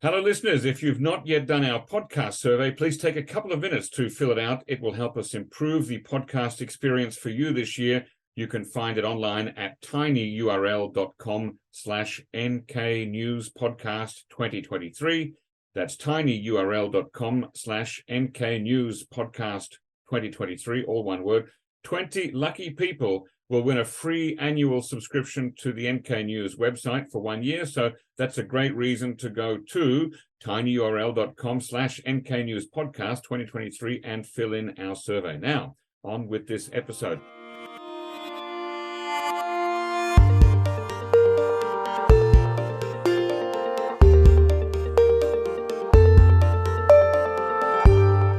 Hello, listeners. If you've not yet done our podcast survey, please take a couple of minutes to fill it out. It will help us improve the podcast experience for you this year. You can find it online at tinyurl.com/nknewspodcast2023. That's tinyurl.com/nknewspodcast2023, all one word. 20 lucky people will win a free annual subscription to the NK News website for 1 year. So that's a great reason to go to tinyurl.com/nknewspodcast2023 and fill in our survey. Now, on with this episode.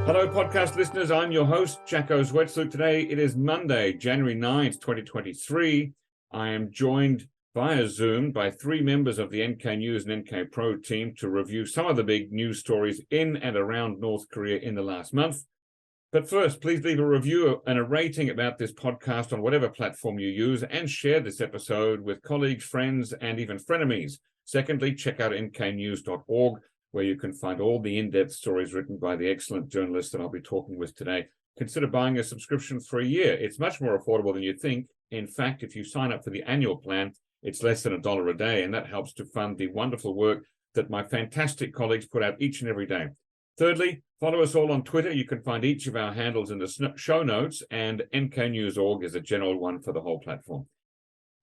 Hello, podcast listeners. I'm your host, Jacko Zwetsloot. Today, it is Monday, January 9th, 2023. I am joined via Zoom by three members of the NK News and NK Pro team to review some of the big news stories in and around North Korea in the last month. But first, please leave a review and a rating about this podcast on whatever platform you use and share this episode with colleagues, friends, and even frenemies. Secondly, check out nknews.org, where you can find all the in-depth stories written by the excellent journalists that I'll be talking with today. Consider buying a subscription for a year. It's much more affordable than you think. In fact, if you sign up for the annual plan, it's less than $1 a day, and that helps to fund the wonderful work that my fantastic colleagues put out each and every day. Thirdly, follow us all on Twitter. You can find each of our handles in the show notes, and nknews.org is a general one for the whole platform.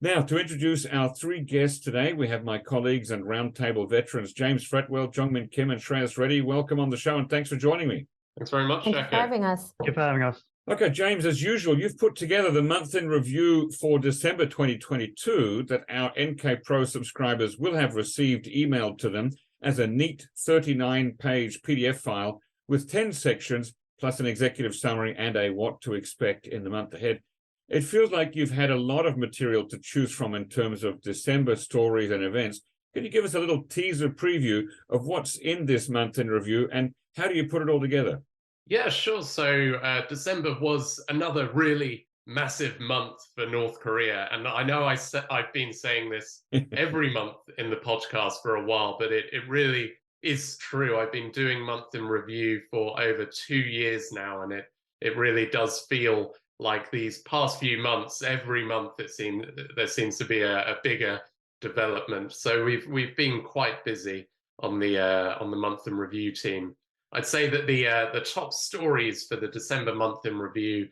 Now, to introduce our three guests today, we have my colleagues and roundtable veterans, James Fretwell, Jongmin Kim, and Shreyas Reddy. Welcome on the show, and thanks for joining me. Thanks very much, Thank you for having us. Thank you for having us. Okay, James, as usual, you've put together the month in review for December 2022 that our NK Pro subscribers will have received emailed to them as a neat 39-page PDF file with 10 sections, plus an executive summary and a what to expect in the month ahead. It feels like you've had a lot of material to choose from in terms of December stories and events. Can you give us a little teaser preview of what's in this month in review and how do you put it all together? Yeah, sure. So December was another really massive month for North Korea. And I know I've been saying this every month in the podcast for a while, but it really is true. I've been doing month in review for over 2 years now, and it really does feel like these past few months, every month there seems to be a bigger development. So we've been quite busy on the month in review team. I'd say that the top stories for the December month in review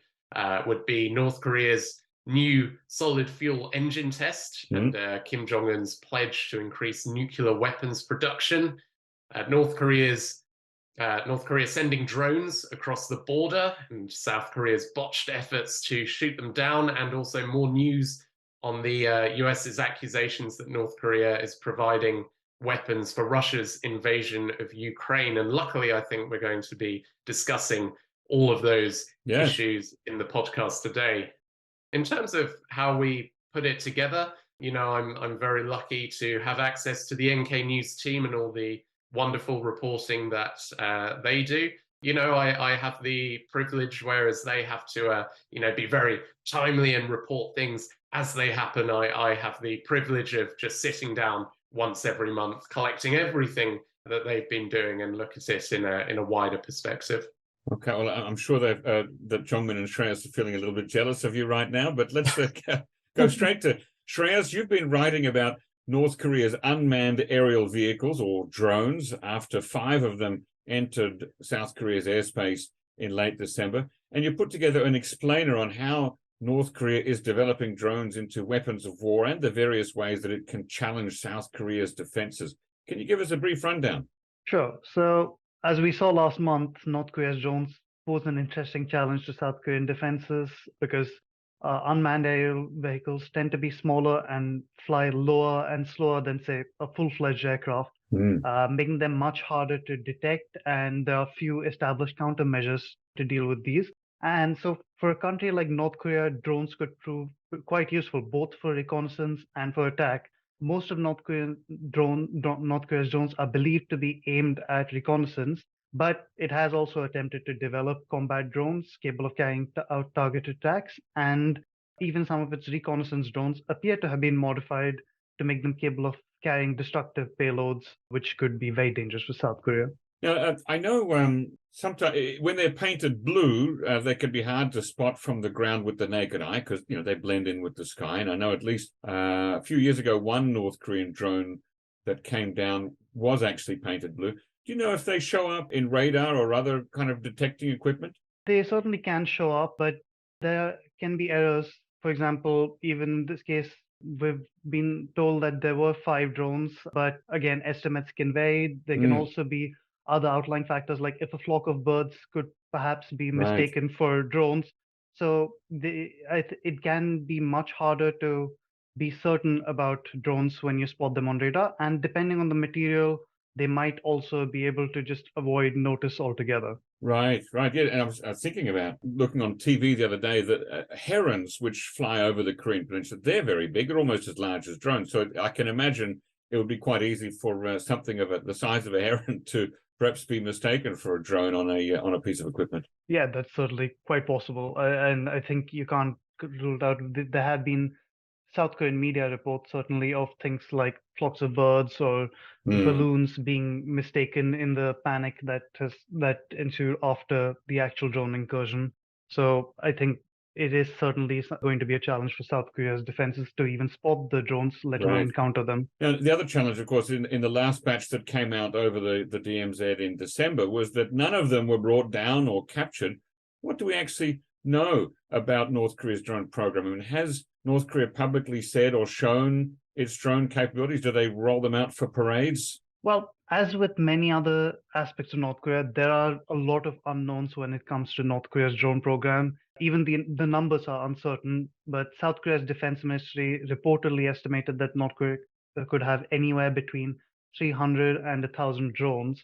would be North Korea's new solid fuel engine test and Kim Jong-un's pledge to increase nuclear weapons production. North Korea sending drones across the border and South Korea's botched efforts to shoot them down, and also more news on the US's accusations that North Korea is providing weapons for Russia's invasion of Ukraine. And luckily, I think we're going to be discussing all of those issues in the podcast today. In terms of how we put it together, you know, I'm very lucky to have access to the NK News team and all the wonderful reporting that they do. You know, I have the privilege, whereas they have to, be very timely and report things as they happen. I have the privilege of just sitting down once every month, collecting everything that they've been doing and look at it in a wider perspective. Okay, well, I'm sure that Jongmin and Shreyas are feeling a little bit jealous of you right now, but let's go straight to Shreyas. You've been writing about North Korea's unmanned aerial vehicles, or drones, after 5 of them entered South Korea's airspace in late December. And you put together an explainer on how North Korea is developing drones into weapons of war and the various ways that it can challenge South Korea's defenses. Can you give us a brief rundown? Sure. So, as we saw last month, North Korea's drones pose an interesting challenge to South Korean defenses because unmanned aerial vehicles tend to be smaller and fly lower and slower than, say, a full-fledged aircraft, making them much harder to detect, and there are few established countermeasures to deal with these. And so for a country like North Korea, drones could prove quite useful, both for reconnaissance and for attack. Most of North Korea's drones are believed to be aimed at reconnaissance, but it has also attempted to develop combat drones capable of carrying out targeted attacks, and even some of its reconnaissance drones appear to have been modified to make them capable of carrying destructive payloads, which could be very dangerous for South Korea. Now, I know sometimes when they're painted blue, they can be hard to spot from the ground with the naked eye because they blend in with the sky. And I know at least a few years ago, one North Korean drone that came down was actually painted blue. Do you know if they show up in radar or other kind of detecting equipment? They certainly can show up, but there can be errors. For example, even in this case, we've been told that there were 5 drones, but again, estimates can vary. There can also be other outlying factors, like if a flock of birds could perhaps be mistaken for drones. So it can be much harder to be certain about drones when you spot them on radar. And depending on the material, they might also be able to just avoid notice altogether. Right. Yeah. And I was thinking about looking on TV the other day that herons, which fly over the Korean Peninsula, they're very big. They're almost as large as drones. So I can imagine it would be quite easy for something of the size of a heron to perhaps be mistaken for a drone on a piece of equipment. Yeah, that's certainly quite possible. And I think you can't rule it out. There have been South Korean media reports certainly of things like flocks of birds or balloons being mistaken in the panic that ensued after the actual drone incursion. So I think it is certainly going to be a challenge for South Korea's defenses to even spot the drones, let alone encounter them. Now, the other challenge, of course, in the last batch that came out over the DMZ in December was that none of them were brought down or captured. What do we actually know about North Korea's drone program? I mean, has North Korea publicly said or shown its drone capabilities? Do they roll them out for parades? Well, as with many other aspects of North Korea, there are a lot of unknowns when it comes to North Korea's drone program. Even the numbers are uncertain, but South Korea's defense ministry reportedly estimated that North Korea could have anywhere between 300 and 1,000 drones.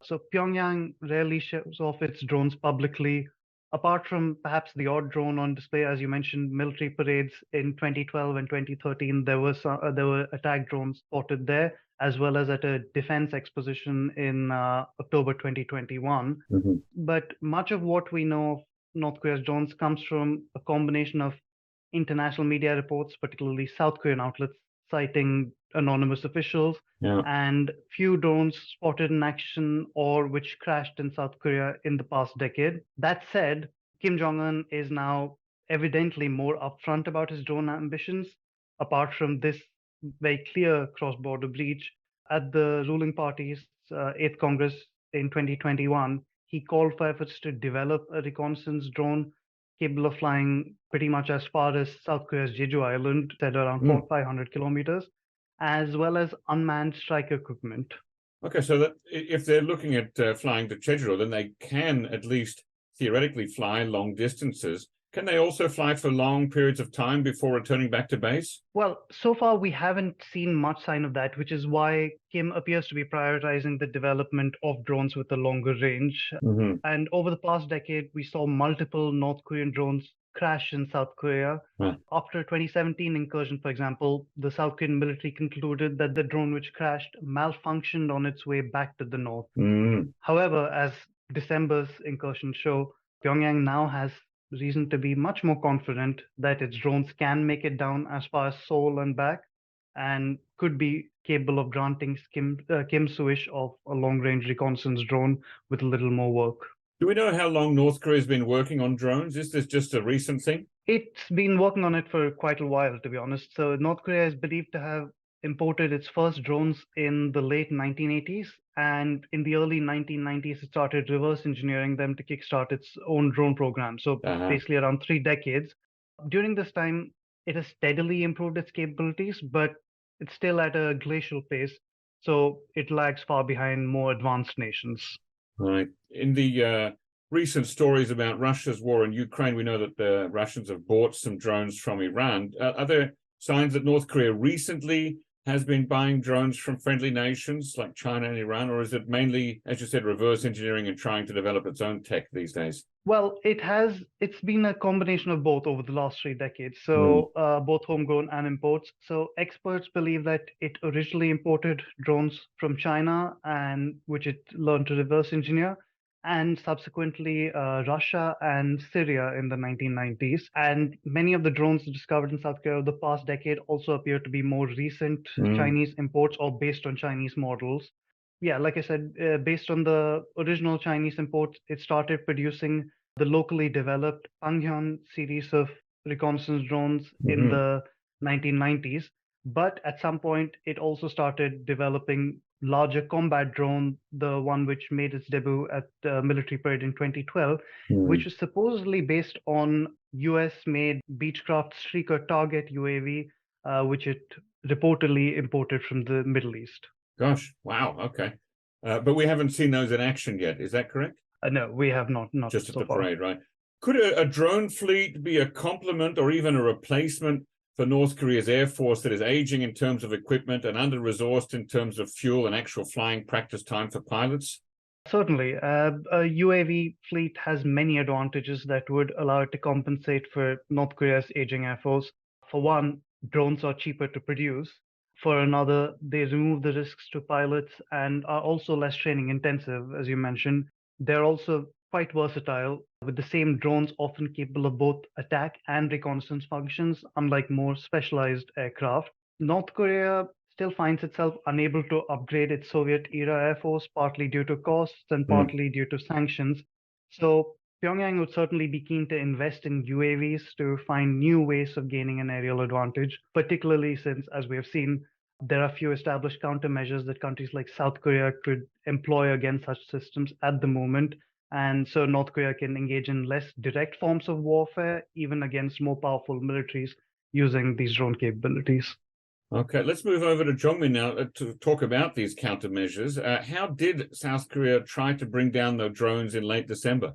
So Pyongyang rarely shows off its drones publicly. Apart from perhaps the odd drone on display, as you mentioned, military parades in 2012 and 2013, there were attack drones spotted there, as well as at a defense exposition in October 2021. But much of what we know of North Korea's drones comes from a combination of international media reports, particularly South Korean outlets citing anonymous officials, and few drones spotted in action or which crashed in South Korea in the past decade. That said, Kim Jong-un is now evidently more upfront about his drone ambitions. Apart from this very clear cross-border breach, at the ruling party's 8th Congress in 2021, he called for efforts to develop a reconnaissance drone capable of flying pretty much as far as South Korea's Jeju Island, said around 500 kilometers, as well as unmanned strike equipment. Okay, so that if they're looking at flying to Jeju, then they can at least theoretically fly long distances. Can they also fly for long periods of time before returning back to base? Well, so far we haven't seen much sign of that, which is why Kim appears to be prioritizing the development of drones with a longer range. And over the past decade, we saw multiple North Korean drones crash in South Korea. After 2017 incursion, for example, the South Korean military concluded that the drone which crashed malfunctioned on its way back to the north. However, as December's incursion show, Pyongyang now has reason to be much more confident that its drones can make it down as far as Seoul and back, and could be capable of granting Kim's wish of a long-range reconnaissance drone with a little more work. Do we know how long North Korea has been working on drones? Is this just a recent thing? It's been working on it for quite a while, to be honest. So North Korea is believed to have imported its first drones in the late 1980s, and in the early 1990s it started reverse engineering them to kickstart its own drone program. So basically around 3 decades. During this time, it has steadily improved its capabilities, but it's still at a glacial pace, so it lags far behind more advanced nations. Right. In the recent stories about Russia's war in Ukraine, we know that the Russians have bought some drones from Iran. Are there signs that North Korea recently has been buying drones from friendly nations like China and Iran, or is it mainly, as you said, reverse engineering and trying to develop its own tech these days? Well, it's been a combination of both over the last 3 decades. So both homegrown and imports. So experts believe that it originally imported drones from China, and which it learned to reverse engineer. and subsequently Russia and Syria in the 1990s. And many of the drones discovered in South Korea over the past decade also appear to be more recent Chinese imports or based on Chinese models. Yeah, like I said, based on the original Chinese imports, it started producing the locally developed Pyongyang series of reconnaissance drones in the 1990s. But at some point, it also started developing larger combat drone, the one which made its debut at the military parade in 2012, which is supposedly based on US-made Beechcraft Streaker Target UAV, which it reportedly imported from the Middle East. Gosh, wow, okay. But we haven't seen those in action yet, is that correct? No, we have not Just at so the far. parade, right? Could a drone fleet be a complement or even a replacement for North Korea's Air Force that is aging in terms of equipment and under-resourced in terms of fuel and actual flying practice time for pilots? Certainly. A UAV fleet has many advantages that would allow it to compensate for North Korea's aging Air Force. For one, drones are cheaper to produce. For another, they remove the risks to pilots and are also less training intensive, as you mentioned. They're also quite versatile, with the same drones often capable of both attack and reconnaissance functions, unlike more specialized aircraft. North Korea still finds itself unable to upgrade its Soviet-era Air Force, partly due to costs and partly due to sanctions. So Pyongyang would certainly be keen to invest in UAVs to find new ways of gaining an aerial advantage, particularly since, as we have seen, there are few established countermeasures that countries like South Korea could employ against such systems at the moment. And so North Korea can engage in less direct forms of warfare, even against more powerful militaries using these drone capabilities. Okay, let's move over to Jongmin now to talk about these countermeasures. How did South Korea try to bring down the drones in late December?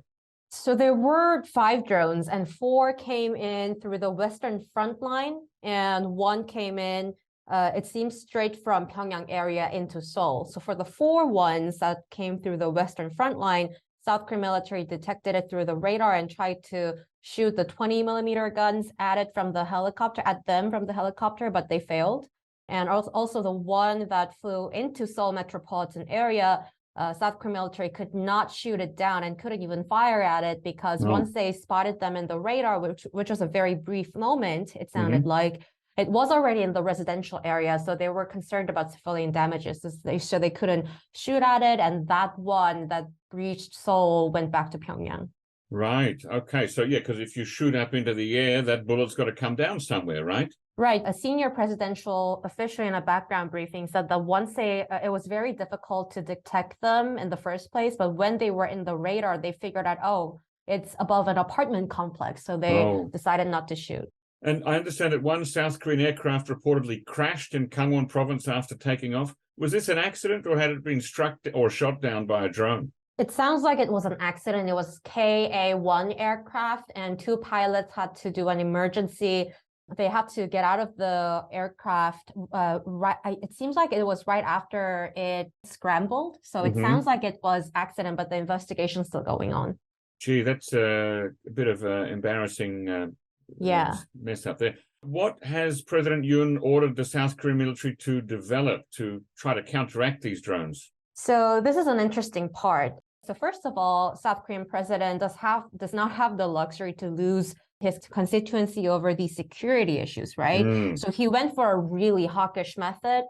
So there were 5 drones, and 4 came in through the western front line, and 1 came in, it seems, straight from Pyongyang area into Seoul. So for the 4 ones that came through the western front line, South Korean military detected it through the radar and tried to shoot the 20-millimeter guns at them from the helicopter, but they failed. And also the one that flew into Seoul metropolitan area, South Korean military could not shoot it down and couldn't even fire at it because once they spotted them in the radar, which was a very brief moment, it sounded like, it was already in the residential area, so they were concerned about civilian damages, so they couldn't shoot at it, and that one that reached Seoul went back to Pyongyang. Right, okay, so yeah, because if you shoot up into the air, that bullet's got to come down somewhere, right? Right. A senior presidential official in a background briefing said that once it was very difficult to detect them in the first place, but when they were in the radar, they figured out, oh, it's above an apartment complex, so they decided not to shoot. And I understand that one South Korean aircraft reportedly crashed in Gangwon province after taking off. Was this an accident or had it been struck or shot down by a drone? It sounds like it was an accident. It was KA-1 aircraft, and 2 pilots had to do an emergency. They had to get out of the aircraft. It seems like it was right after it scrambled. So it sounds like it was accident, but the investigation is still going on. Gee, that's a bit of embarrassing mess up there. What has President Yoon ordered the South Korean military to develop to try to counteract these drones? So this is an interesting part. So first of all, South Korean president does not have the luxury to lose his constituency over these security issues, right? So he went for a really hawkish method,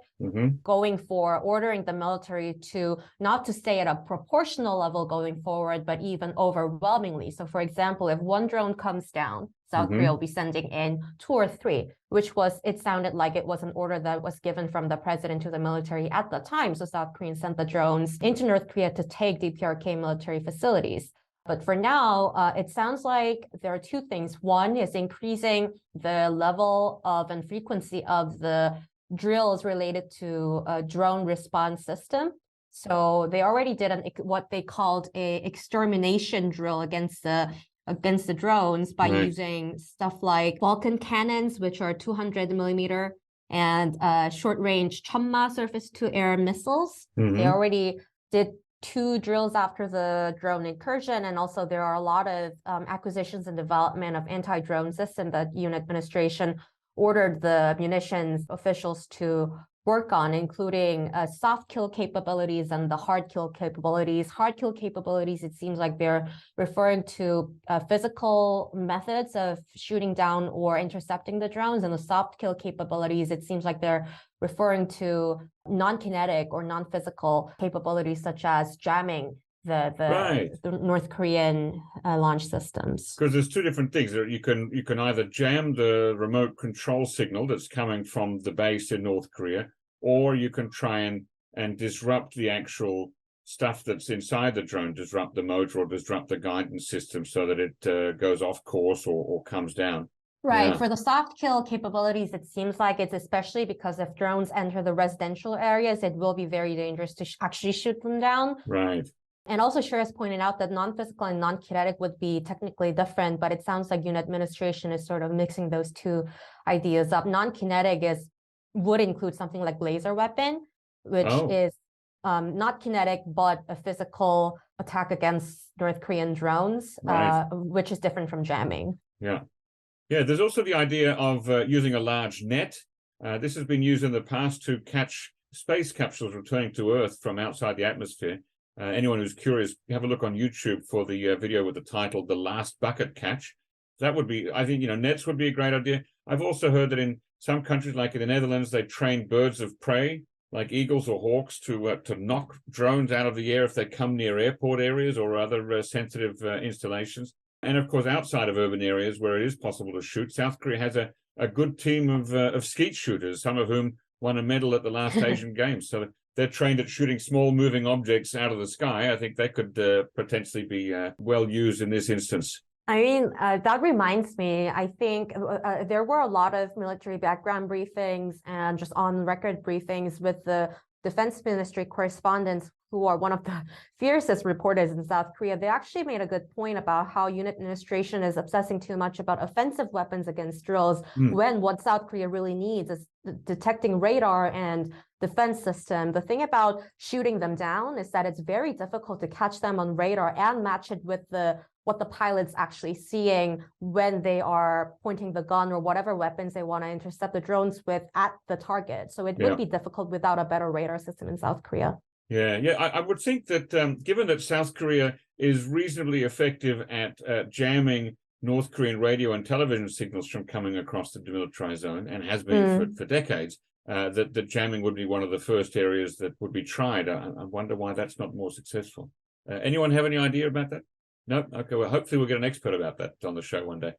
going for ordering the military to not to stay at a proportional level going forward, but even overwhelmingly. So for example, if one drone comes down, South Korea will be sending in 2 or 3, it sounded like it was an order that was given from the president to the military at the time. So South Korea sent the drones into North Korea to take DPRK military facilities. But for now, it sounds like there are 2 things. One is increasing the level of and frequency of the drills related to a drone response system. So they already did what they called a extermination drill against the drones by using stuff like Vulcan cannons, which are 200 millimeter, and short-range Chunma surface-to-air missiles. They already did 2 drills after the drone incursion, and also there are a lot of acquisitions and development of anti-drone system that Yoon administration ordered the munitions officials to work on, including soft kill capabilities and the hard kill capabilities. Hard kill capabilities, it seems like they're referring to physical methods of shooting down or intercepting the drones, and the soft kill capabilities, it seems like they're referring to non-kinetic or non-physical capabilities such as jamming the North Korean launch systems. Because there's two different things. You can either jam the remote control signal that's coming from the base in North Korea, or you can try and disrupt the actual stuff that's inside the drone, disrupt the motor or disrupt the guidance system so that it goes off course or comes down. Right. Yeah. For the soft kill capabilities, it seems like it's especially because if drones enter the residential areas, it will be very dangerous to actually shoot them down. Right. And also, Shira has pointed out that non-physical and non-kinetic would be technically different, but it sounds like Yoon administration is sort of mixing those two ideas up. Non-kinetic would include something like laser weapon, which is not kinetic, but a physical attack against North Korean drones, which is different from jamming. Yeah. Yeah, there's also the idea of using a large net. This has been used in the past to catch space capsules returning to Earth from outside the atmosphere. Anyone who's curious, have a look on YouTube for the video with the title "The Last Bucket Catch." That would be, I think, nets would be a great idea. I've also heard that in some countries, like in the Netherlands, they train birds of prey, like eagles or hawks, to knock drones out of the air if they come near airport areas or other sensitive installations. And of course, outside of urban areas where it is possible to shoot, South Korea has a good team of skeet shooters, some of whom won a medal at the last Asian Games. So they're trained at shooting small moving objects out of the sky. I think that could potentially be well used in this instance. I mean, that reminds me, I think there were a lot of military background briefings and just on-record briefings with the Defense Ministry correspondents who are one of the fiercest reporters in South Korea. They actually made a good point about how Yoon administration is obsessing too much about offensive weapons against drills when what South Korea really needs is detecting radar and defense system. The thing about shooting them down is that it's very difficult to catch them on radar and match it with what the pilot's actually seeing when they are pointing the gun or whatever weapons they want to intercept the drones with at the target. So it would be difficult without a better radar system in South Korea. Yeah. I would think that given that South Korea is reasonably effective at jamming North Korean radio and television signals from coming across the demilitarized zone, and has been for decades, that jamming would be one of the first areas that would be tried. I wonder why that's not more successful. Anyone have any idea about that? No? Okay, well, hopefully we'll get an expert about that on the show one day.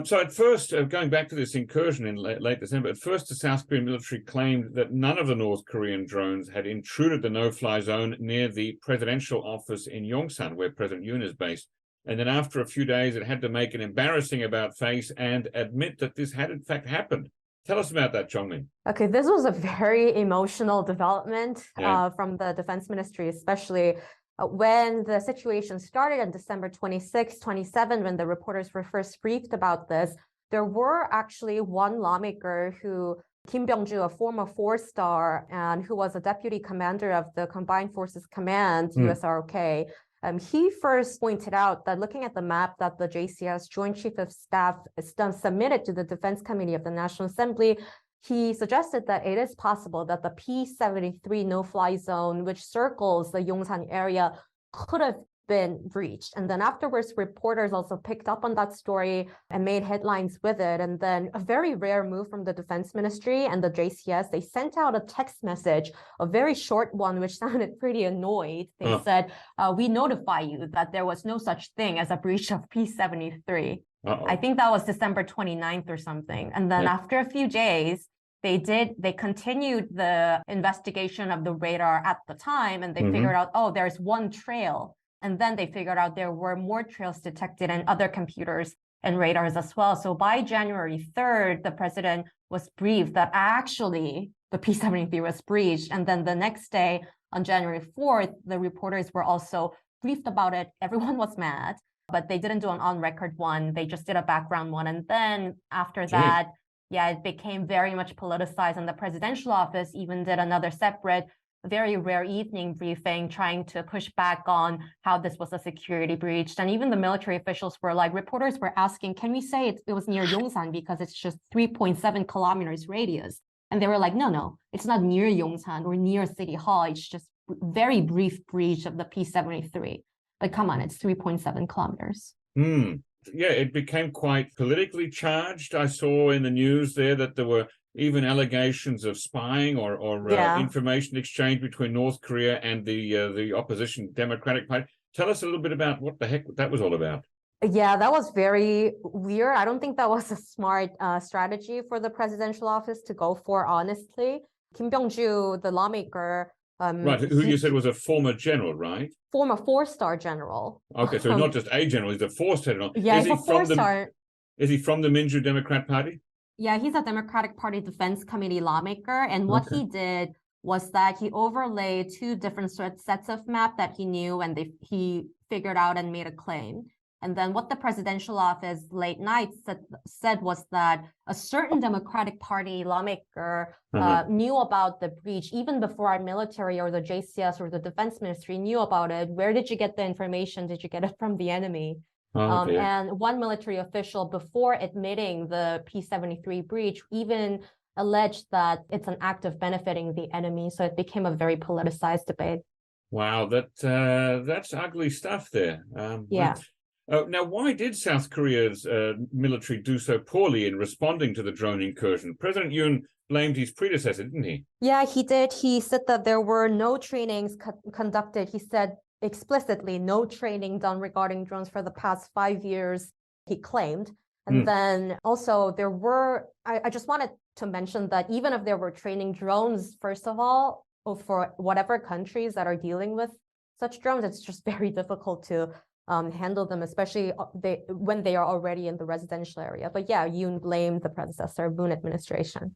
So at first, going back to this incursion in late December, at first the South Korean military claimed that none of the North Korean drones had intruded the no-fly zone near the presidential office in Yongsan, where President Yoon is based. And then after a few days, it had to make an embarrassing about-face and admit that this had in fact happened. Tell us about that, Chongmin. Okay, this was a very emotional development from the Defense Ministry, especially when the situation started on December 26, 27, when the reporters were first briefed about this. There were actually one lawmaker Kim Byung-ju, a former four-star, and who was a deputy commander of the Combined Forces Command, USRK. He first pointed out that looking at the map that the JCS, Joint Chief of Staff, submitted to the Defense Committee of the National Assembly, he suggested that it is possible that the P-73 no-fly zone, which circles the Yongsan area, could have been breached. And then afterwards, reporters also picked up on that story and made headlines with it. And then a very rare move from the Defense Ministry and the JCS, they sent out a text message, a very short one, which sounded pretty annoyed. They said, we notify you that there was no such thing as a breach of P-73. I think that was December 29th or something. And then after a few days, they continued the investigation of the radar at the time, and they figured out, there's one trail. And then they figured out there were more trails detected in other computers and radars as well. So by January 3rd, the president was briefed that actually the P-73 was breached. And then the next day, on January 4th, the reporters were also briefed about it. Everyone was mad, but they didn't do an on-record one. They just did a background one. And then after that, it became very much politicized. And the presidential office even did another separate, very rare evening briefing trying to push back on how this was a security breach. And even the military officials were like, reporters were asking, can we say it was near Yongsan because it's just 3.7 kilometers radius? And they were like, no, it's not near Yongsan or near City Hall. It's just very brief breach of the P-73. But come on, it's 3.7 kilometers. Yeah, it became quite politically charged. I saw in the news there that there were even allegations of spying or information exchange between North Korea and the opposition Democratic Party. Tell us a little bit about what the heck that was all about. Yeah, that was very weird. I don't think that was a smart strategy for the presidential office to go for, honestly. Kim Byung-ju, the lawmaker... right, who you said was a former general, right? Former four-star general. Okay, so he's not just a general, he's a four-star general. Yeah, he's a four-star. Is he from the Minju Democrat Party? Yeah, he's a Democratic Party Defense Committee lawmaker. And what he did was that he overlaid two different sets of map that he knew and he figured out and made a claim. And then what the presidential office late night said was that a certain Democratic Party lawmaker knew about the breach even before our military or the JCS or the defense ministry knew about it. Where did you get the information? Did you get it from the enemy? And one military official, before admitting the P-73 breach, even alleged that it's an act of benefiting the enemy. So it became a very politicized debate. Wow, that's ugly stuff there. Now, why did South Korea's military do so poorly in responding to the drone incursion? President Yoon blamed his predecessor, didn't he? Yeah, he did. He said that there were no trainings conducted. He said explicitly no training done regarding drones for the past 5 years, he claimed. And then also there were, I just wanted to mention that even if there were training drones, first of all, for whatever countries that are dealing with such drones, it's just very difficult to handle them, especially when they are already in the residential area. But yeah, Yoon blamed the predecessor, Moon administration.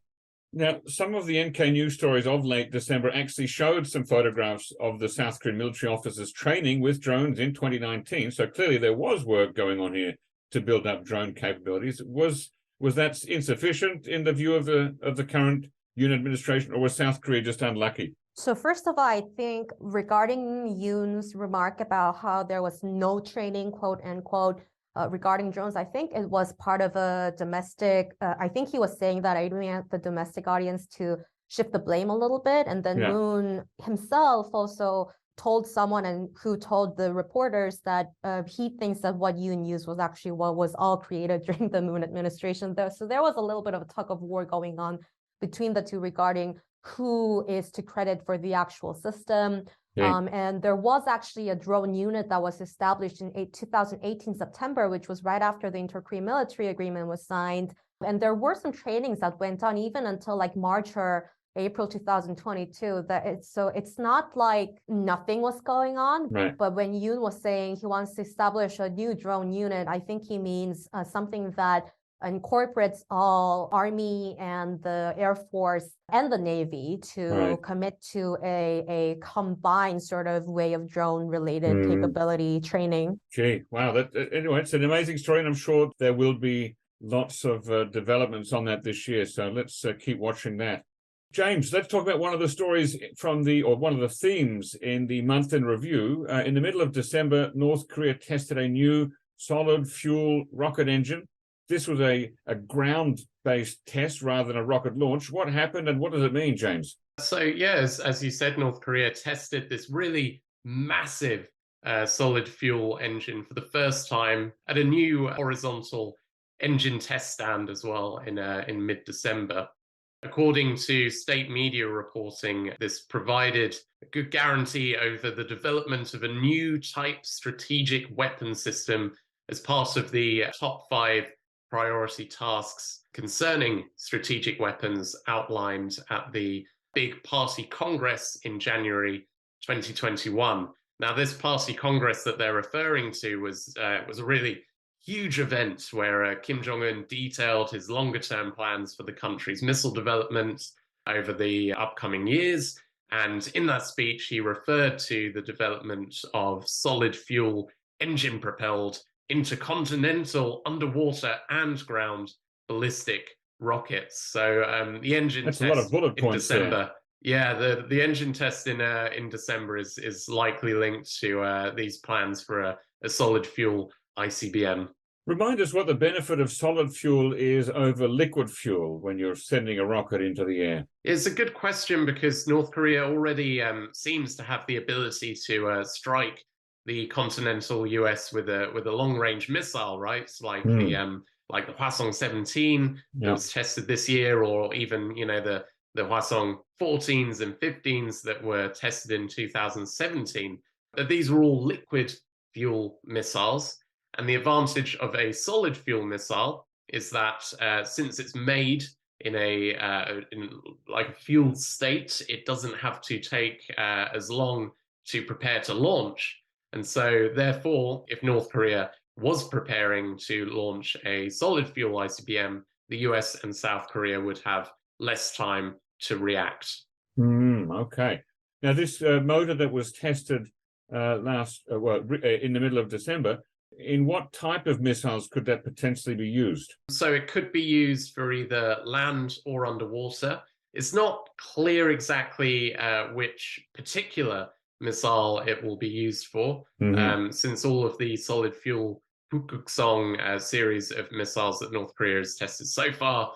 Now, some of the NK News stories of late December actually showed some photographs of the South Korean military officers training with drones in 2019. So clearly there was work going on here to build up drone capabilities. Was that insufficient in the view of the current Yoon administration, or was South Korea just unlucky? So first of all, I think regarding Yoon's remark about how there was no training, quote unquote, regarding drones, I think it was part of a domestic, I think he was saying that aiming at the domestic audience to shift the blame a little bit. And then Moon himself also told someone who told the reporters that he thinks that what Yoon used was actually what was all created during the Moon administration. So there was a little bit of a tug of war going on between the two regarding who is to credit for the actual system. And there was actually a drone unit that was established in 2018 September, which was right after the inter-Korean military agreement was signed. And there were some trainings that went on even until like March or April 2022. So it's not like nothing was going on. But when Yoon was saying he wants to establish a new drone unit, I think he means something that incorporates all Army and the Air Force and the Navy to commit to a combined sort of way of drone-related capability training. Gee, wow. Anyway, it's an amazing story, and I'm sure there will be lots of developments on that this year. So let's keep watching that. James, let's talk about one of the stories one of the themes in the month in review. In the middle of December, North Korea tested a new solid fuel rocket engine. This was a ground-based test rather than a rocket launch. What happened and what does it mean, James? So, as you said, North Korea tested this really massive solid fuel engine for the first time at a new horizontal engine test stand as well in mid-December. According to state media reporting, this provided a good guarantee over the development of a new type strategic weapon system as part of the top 5 priority tasks concerning strategic weapons outlined at the big party congress in January 2021. Now, this party congress that they're referring to was a really huge event where Kim Jong-un detailed his longer-term plans for the country's missile development over the upcoming years. And in that speech, he referred to the development of solid fuel engine-propelled intercontinental, underwater, and ground ballistic rockets. So the engine That's test a lot of bullet in points December. There. Yeah, the engine test in December is likely linked to these plans for a solid fuel ICBM. Remind us what the benefit of solid fuel is over liquid fuel when you're sending a rocket into the air. It's a good question because North Korea already seems to have the ability to strike the continental US with a long-range missile, right? It's like the Hwasong 17 that was tested this year, or even the Hwasong 14s and 15s that were tested in 2017. But these were all liquid fuel missiles. And the advantage of a solid fuel missile is that since it's made in a fueled state, it doesn't have to take as long to prepare to launch. And so therefore, if North Korea was preparing to launch a solid fuel ICBM, the US and South Korea would have less time to react. Okay. Now, this motor that was tested in the middle of December, in what type of missiles could that potentially be used? So it could be used for either land or underwater. It's not clear exactly which particular missile it will be used for, since all of the solid fuel Pukuksong series of missiles that North Korea has tested so far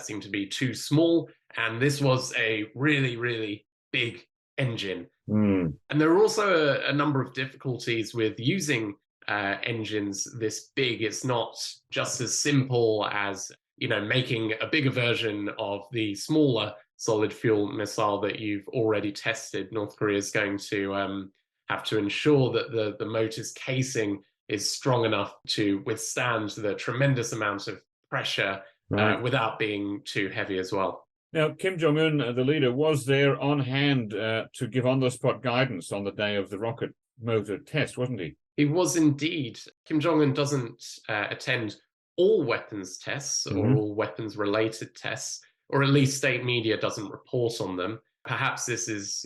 seem to be too small. And this was a really, really big engine. And there are also a number of difficulties with using engines this big. It's not just as simple as making a bigger version of the smaller solid fuel missile that you've already tested. North Korea is going to have to ensure that the motor's casing is strong enough to withstand the tremendous amount of pressure without being too heavy as well. Now, Kim Jong-un, the leader, was there on hand to give on-the-spot guidance on the day of the rocket motor test, wasn't he? He was indeed. Kim Jong-un doesn't attend all weapons tests or all weapons-related tests, or at least state media doesn't report on them. Perhaps this is,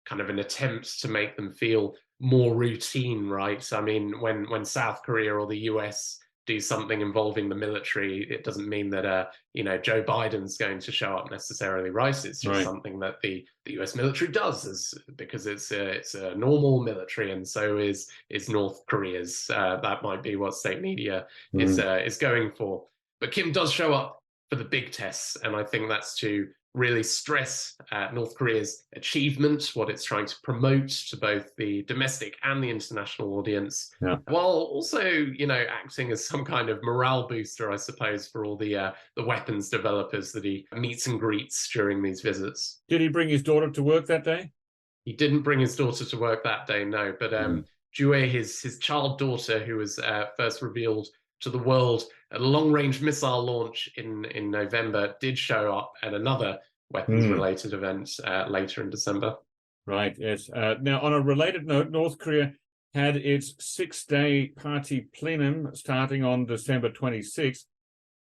kind of an attempt to make them feel more routine, right? I mean, when South Korea or the US do something involving the military, it doesn't mean that Joe Biden's going to show up necessarily, right? It's just something that the US military does, because it's a normal military, and so is North Korea's. That might be what state media is going for. But Kim does show up for the big tests, and I think that's to really stress North Korea's achievement, what it's trying to promote to both the domestic and the international audience, while also, acting as some kind of morale booster, I suppose, for all the weapons developers that he meets and greets during these visits. Did he bring his daughter to work that day? He didn't bring his daughter to work that day, no. But Jue, his child daughter, who was first revealed to the world at a long-range missile launch in November, did show up at another weapons-related event later in December. Right, yes. Now, on a related note, North Korea had its 6-day party plenum starting on December 26th.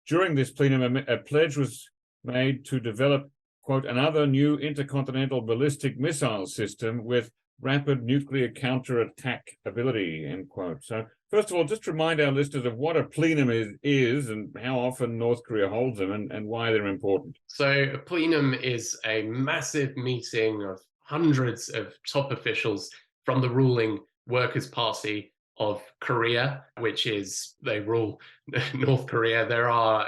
During this plenum, a pledge was made to develop, quote, another new intercontinental ballistic missile system with rapid nuclear counterattack ability, end quote. So, first of all, just remind our listeners of what a plenum is and how often North Korea holds them and why they're important. So a plenum is a massive meeting of hundreds of top officials from the ruling Workers' Party of Korea, which is, they rule North Korea. There are,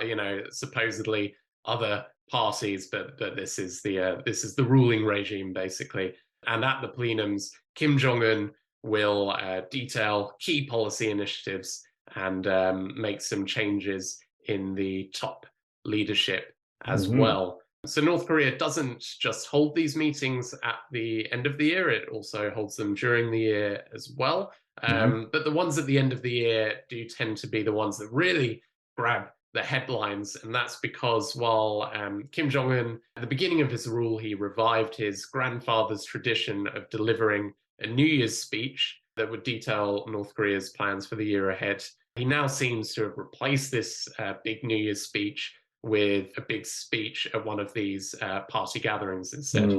supposedly other parties, but this is the ruling regime, basically. And at the plenums, Kim Jong-un will detail key policy initiatives and make some changes in the top leadership as well. So North Korea doesn't just hold these meetings at the end of the year, it also holds them during the year as well. But the ones at the end of the year do tend to be the ones that really grab the headlines, and that's because while Kim Jong-un, at the beginning of his rule, he revived his grandfather's tradition of delivering a New Year's speech that would detail North Korea's plans for the year ahead. He now seems to have replaced this big New Year's speech with a big speech at one of these party gatherings instead.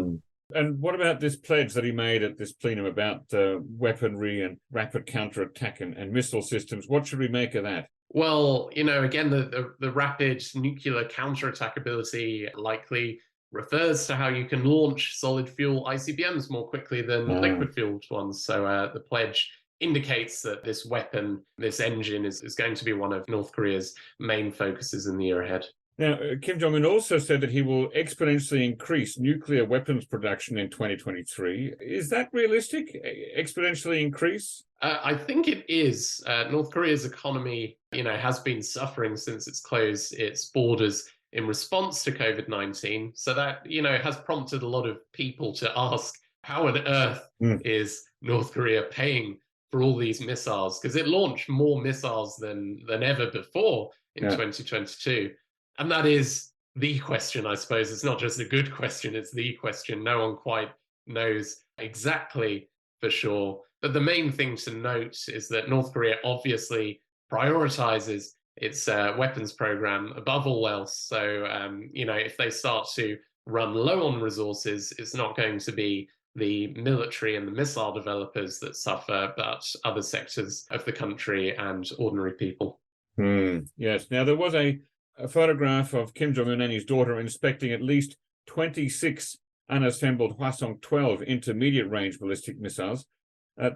And what about this pledge that he made at this plenum about weaponry and rapid counterattack and missile systems? What should we make of that? Well, again, the rapid nuclear counterattack ability likely refers to how you can launch solid fuel ICBMs more quickly than liquid fueled ones. So the pledge indicates that this weapon, this engine, is going to be one of North Korea's main focuses in the year ahead. Now, Kim Jong-un also said that he will exponentially increase nuclear weapons production in 2023. Is that realistic? Exponentially increase? I think it is. North Korea's economy, has been suffering since it's closed its borders in response to COVID-19. So that, has prompted a lot of people to ask, how on earth is North Korea paying for all these missiles? Because it launched more missiles than ever before in 2022. And that is the question, I suppose. It's not just a good question, it's the question. No one quite knows exactly for sure. But the main thing to note is that North Korea obviously prioritizes its weapons program above all else. So, if they start to run low on resources, it's not going to be the military and the missile developers that suffer, but other sectors of the country and ordinary people. Yes. Now, there was a photograph of Kim Jong-un and his daughter inspecting at least 26 unassembled Hwasong-12 intermediate-range ballistic missiles.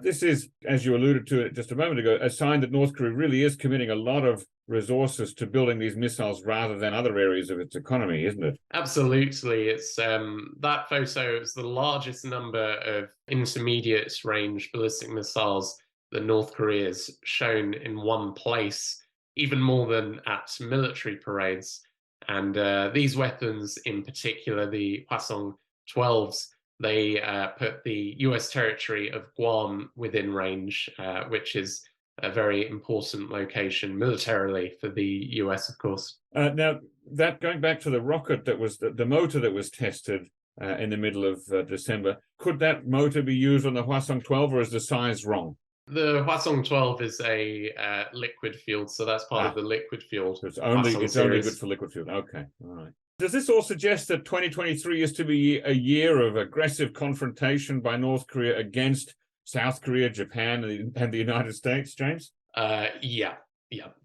This is, as you alluded to it just a moment ago, a sign that North Korea really is committing a lot of resources to building these missiles rather than other areas of its economy, isn't it? Absolutely. It's that photo is the largest number of intermediate-range ballistic missiles that North Korea has shown in one place, even more than at military parades. And these weapons in particular, the Hwasong-12s, they put the US territory of Guam within range, which is a very important location militarily for the US, of course. Now, that going back to the rocket that was the motor that was tested in the middle of December, could that motor be used on the Hwasong-12, or is the size wrong? The Hwasong-12 is a liquid fuel, so that's part of the liquid fuel. So it's only good for liquid fuel. Okay, all right. Does this all suggest that 2023 is to be a year of aggressive confrontation by North Korea against South Korea, Japan, and the United States, James? Yeah,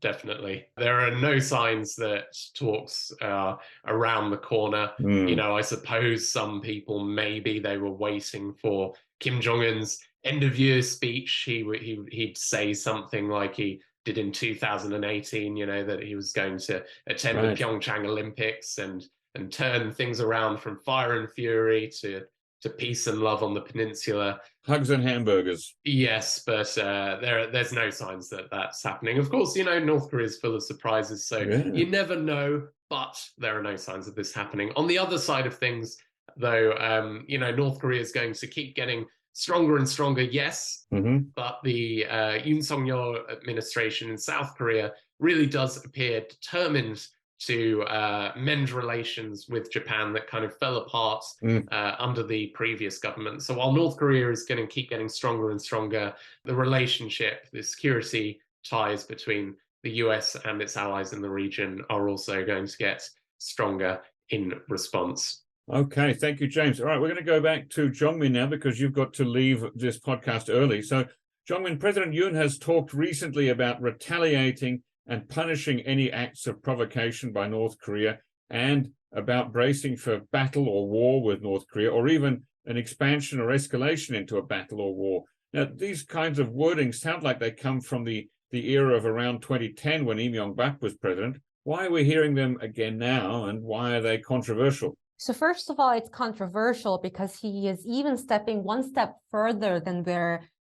definitely. There are no signs that talks are around the corner. I suppose some people, maybe they were waiting for Kim Jong-un's end-of-year speech. He'd say something like he did in 2018, that he was going to attend the Pyongyang Olympics and turn things around from fire and fury to peace and love on the peninsula. Hugs and hamburgers. Yes, but there's no signs that that's happening. Of course, North Korea is full of surprises, so you never know, but there are no signs of this happening. On the other side of things, though, North Korea is going to keep getting stronger and stronger, yes, but the Yoon Suk-yeol administration in South Korea really does appear determined to mend relations with Japan that kind of fell apart under the previous government. So while North Korea is going to keep getting stronger and stronger, the relationship, the security ties between the US and its allies in the region are also going to get stronger in response. Okay, thank you, James. All right, we're going to go back to Jong-min now because you've got to leave this podcast early. So, Jong-min, President Yoon has talked recently about retaliating and punishing any acts of provocation by North Korea, and about bracing for battle or war with North Korea, or even an expansion or escalation into a battle or war. Now, these kinds of wordings sound like they come from the era of around 2010 when Lee Myung-bak was president. Why are we hearing them again now, and why are they controversial? So first of all, it's controversial because he is even stepping one step further than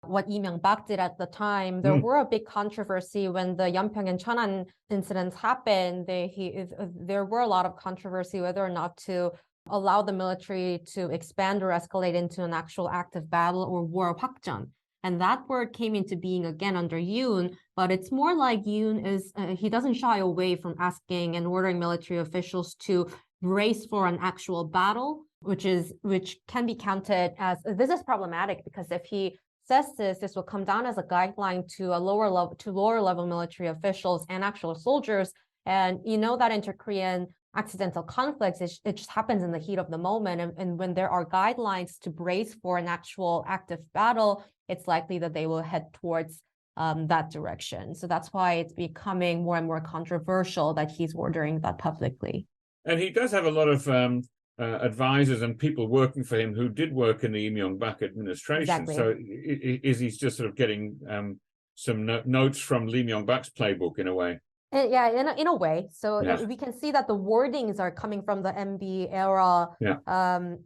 what Lee Myung-bak did at the time. There were a big controversy when the Yeonpyeong and Cheonan incidents happened. There were a lot of controversy whether or not to allow the military to expand or escalate into an actual active battle or war 확전. And that word came into being again under Yoon, but it's more like Yoon he doesn't shy away from asking and ordering military officials to brace for an actual battle, which can be counted as, this is problematic because if he says this will come down as a guideline to lower level military officials and actual soldiers. And that inter-Korean accidental conflicts, it just happens in the heat of the moment. And when there are guidelines to brace for an actual active battle, it's likely that they will head towards that direction. So that's why it's becoming more and more controversial that he's ordering that publicly. And he does have a lot of advisors and people working for him who did work in the Lee Myung-bak administration. Exactly. So is he just sort of getting some notes from Lee Myung-bak's playbook in a way? Yeah, in a way. So Yeah. we can see that the wordings are coming from the MB era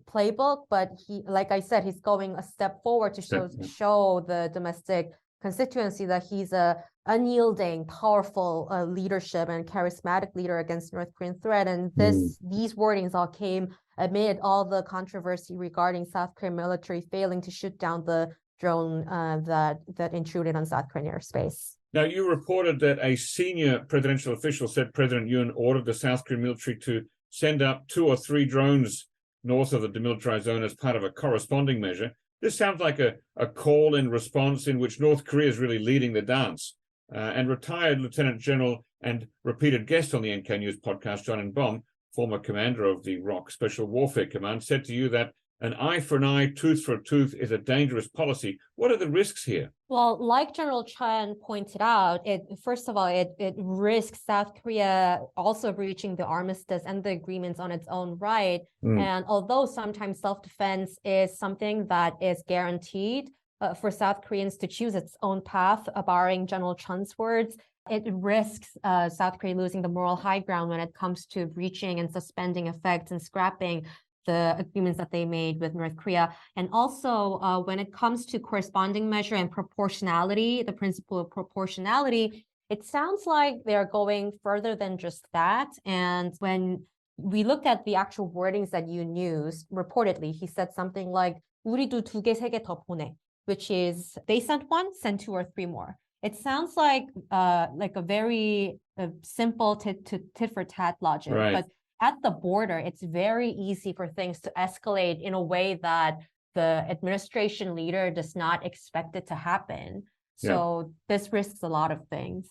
playbook, but he, like I said, he's going a step forward to show the domestic constituency that he's a unyielding, powerful leadership and charismatic leader against North Korean threat. And these wordings all came amid all the controversy regarding South Korean military failing to shoot down the drone that intruded on South Korean airspace. Now, you reported that a senior presidential official said President Yoon ordered the South Korean military to send up 2 or 3 drones north of the demilitarized zone as part of a corresponding measure. This sounds like a call in response in which North Korea is really leading the dance. And retired Lieutenant General and repeated guest on the NK News podcast, John N-Bom, former commander of the ROK Special Warfare Command, said to you that an eye for an eye, tooth for a tooth is a dangerous policy. What are the risks here? Well, like General Chen pointed out, first of all, it risks South Korea also breaching the armistice and the agreements on its own right. And although sometimes self-defense is something that is guaranteed for South Koreans to choose its own path, barring General Chen's words, it risks South Korea losing the moral high ground when it comes to breaching and suspending effects and scrapping the agreements that they made with North Korea. And also, when it comes to corresponding measure and proportionality, the principle of proportionality, it sounds like they're going further than just that. And when we looked at the actual wordings that Yoon used, reportedly, he said something like, 우리도 2개, 3개 더 보내, which is they sent 1, send 2 or 3 more. It sounds like a very simple tit for tat logic, right. But at the border, it's very easy for things to escalate in a way that the administration leader does not expect it to happen. So this risks a lot of things.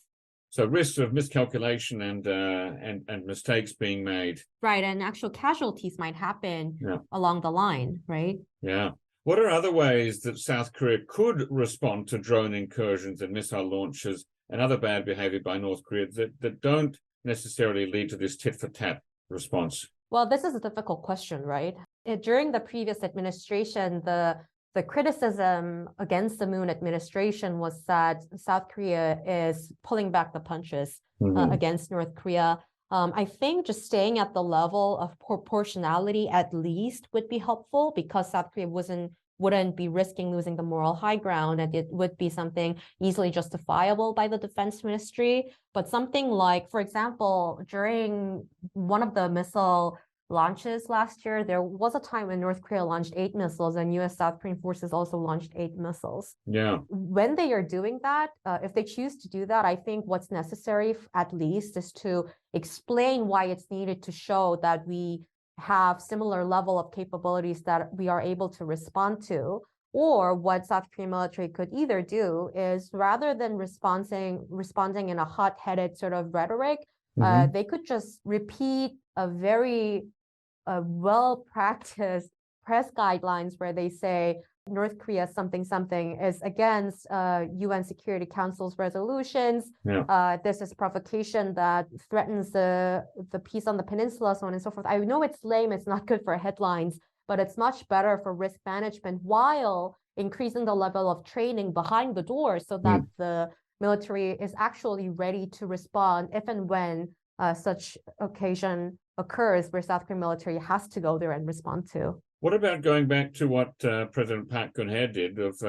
So risks of miscalculation and mistakes being made. Right, and actual casualties might happen along the line, right? Yeah. What are other ways that South Korea could respond to drone incursions and missile launches and other bad behavior by North Korea that don't necessarily lead to this tit-for-tat response? Well, this is a difficult question, right? During the previous administration, the criticism against the Moon administration was that South Korea is pulling back the punches against North Korea. I think just staying at the level of proportionality at least would be helpful, because South Korea wouldn't be risking losing the moral high ground, and it would be something easily justifiable by the defense ministry. But something like, for example, during one of the missile launches last year, there was a time when North Korea launched 8 missiles and US South Korean forces also launched 8 missiles. Yeah. When they are doing that, if they choose to do that, I think what's necessary at least is to explain why it's needed to show that we have similar level of capabilities that we are able to respond to. Or what South Korean military could either do is, rather than responding in a hot-headed sort of rhetoric, they could just repeat a very well-practiced press guidelines where they say North Korea something is against UN Security Council's resolutions. This is provocation that threatens the peace on the peninsula, so on and so forth. I know it's lame, it's not good for headlines, but it's much better for risk management while increasing the level of training behind the door so that the military is actually ready to respond if and when such occasion occurs where South Korean military has to go there and respond to. What about going back to what President Park Geun-hye did of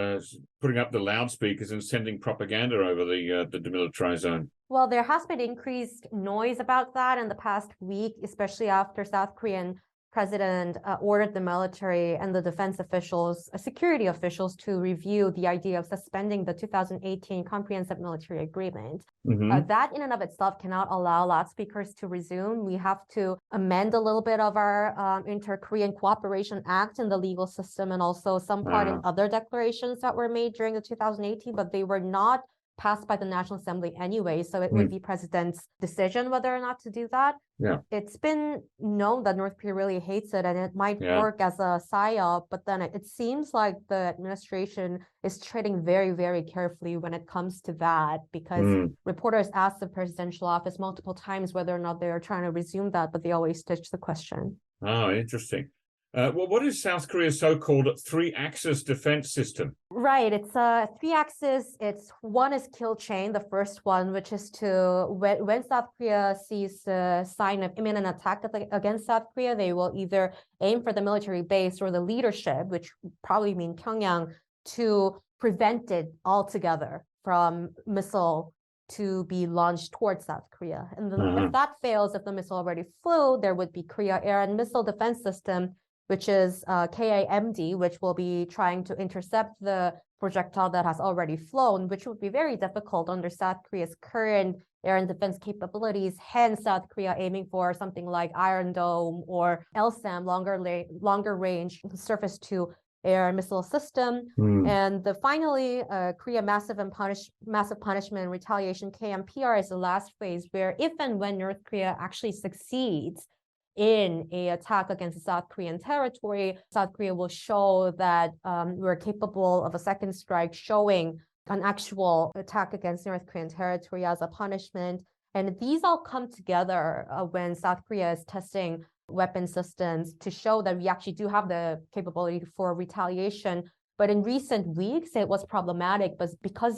putting up the loudspeakers and sending propaganda over the demilitarized zone? Well, there has been increased noise about that in the past week, especially after South Korean president ordered the military and the defense officials, security officials, to review the idea of suspending the 2018 comprehensive military agreement. That in and of itself cannot allow loudspeakers to resume. We have to amend a little bit of our Inter-Korean Cooperation Act in the legal system, and also some part in other declarations that were made during the 2018, but they were not passed by the National Assembly anyway, so it would be president's decision whether or not to do that. It's been known that North Korea really hates it, and it might work as a psyop, but then it seems like the administration is treading very, very carefully when it comes to that, because reporters asked the presidential office multiple times whether or not they are trying to resume that, but they always ditch the question. Oh, interesting. Well, what is South Korea's so-called three-axis defense system? Right, it's a three-axis. It's one is kill chain, the first one, which is to when South Korea sees a sign of imminent attack against South Korea, they will either aim for the military base or the leadership, which probably mean Pyongyang, to prevent it altogether from missile to be launched towards South Korea. And then if that fails, if the missile already flew, there would be Korea Air and Missile Defense System, which is KAMD, which will be trying to intercept the projectile that has already flown, which would be very difficult under South Korea's current air and defense capabilities. Hence, South Korea aiming for something like Iron Dome or LSAM, longer range surface to air missile system. And finally, Korea Massive Punishment and Retaliation, KMPR, is the last phase where if and when North Korea actually succeeds in an attack against South Korean territory, South Korea will show that we're capable of a second strike, showing an actual attack against North Korean territory as a punishment. And these all come together when South Korea is testing weapon systems to show that we actually do have the capability for retaliation. But in recent weeks, it was problematic, but because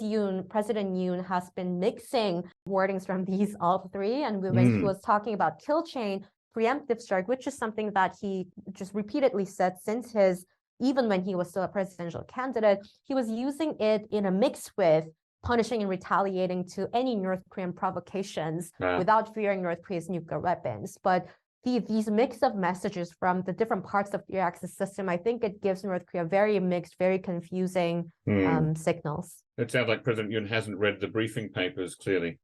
President Yoon has been mixing wordings from these all three, and when he was talking about kill chain, preemptive strike, which is something that he just repeatedly said since even when he was still a presidential candidate, he was using it in a mix with punishing and retaliating to any North Korean provocations without fearing North Korea's nuclear weapons. But these mix of messages from the different parts of the axis system, I think it gives North Korea very mixed, very confusing signals. It sounds like President Yoon hasn't read the briefing papers clearly.